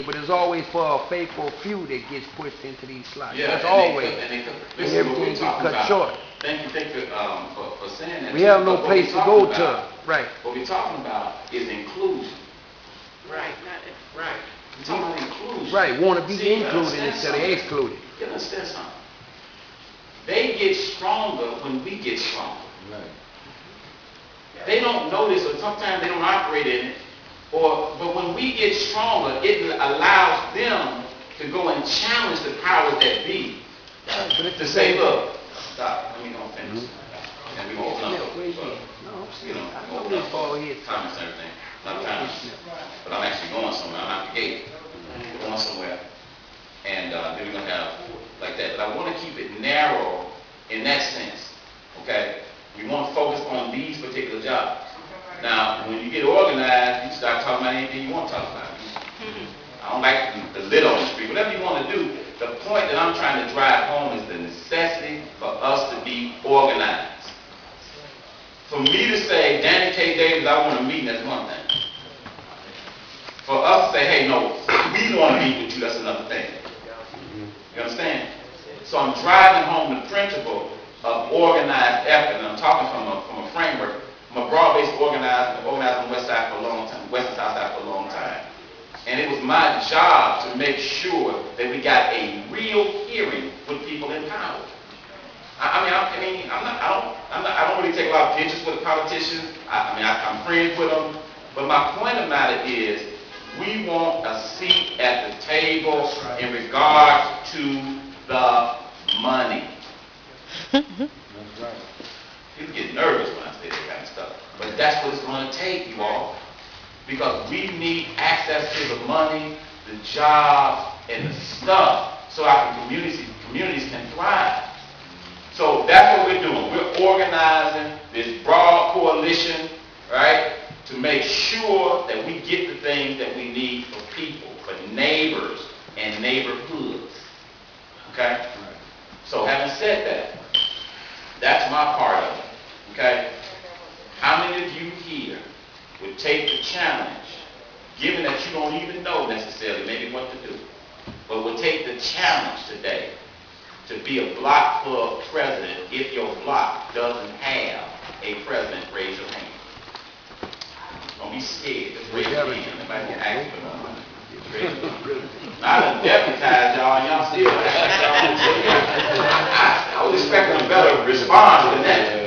but it's always for a faithful few that gets pushed into these slots. Yeah, That's always. and Everything gets cut short. Thank you for saying that. We have no place to go to. Right. What we're talking about is inclusion. Right. Right. We're talking about inclusion. Right. Want to be included instead of excluded. You understand something? They get stronger when we get stronger. Right. They don't notice, or sometimes they don't operate in it. But when we get stronger, it allows them to go and challenge the powers that be. To say, look, stop, let me go finish. And we won't open up for, open up for comments and everything. Not time, but I'm actually going somewhere. I'm out the gate. We're going somewhere. And then we're going to have like that. But I want to keep it narrow in that sense. Okay? We want to focus on these particular jobs. Now, when you get organized, you start talking about anything you want to talk about. I don't like the lid on the street. Whatever you want to do, the point that I'm trying to drive home is the necessity for us to be organized. For me to say, Danny K. Davis, I want to meet, that's one thing. For us to say, hey, no, we want to meet with you, that's another thing. You understand? So I'm driving home the principle of organized effort, and I'm talking from a framework. I'm a broad-based organizer on the West Side for a long time, West and South Side for a long time. And it was my job to make sure that we got a real hearing with people in power. I don't really take a lot of pictures with the politicians. I'm friends with them. But my point of the matter is, we want a seat at the table in regards to the money. That's right. People get nervous when I say that kind of stuff. But that's what it's going to take, you all. Because we need access to the money, the jobs, and the stuff so our communities can thrive. So that's what we're doing. We're organizing this broad coalition, right, to make sure that we get the things that we need for people, for neighbors and neighborhoods. Okay? So having said that, that's my part of it. Okay? How many of you here would take the challenge, given that you don't even know necessarily maybe what to do, but would take the challenge today to be a block club president if your block doesn't have a president? Raise your hand. Don't be scared. Just raise your hand. Nobody can ask for no money. I done deputized y'all and y'all still I was expecting a better response than that.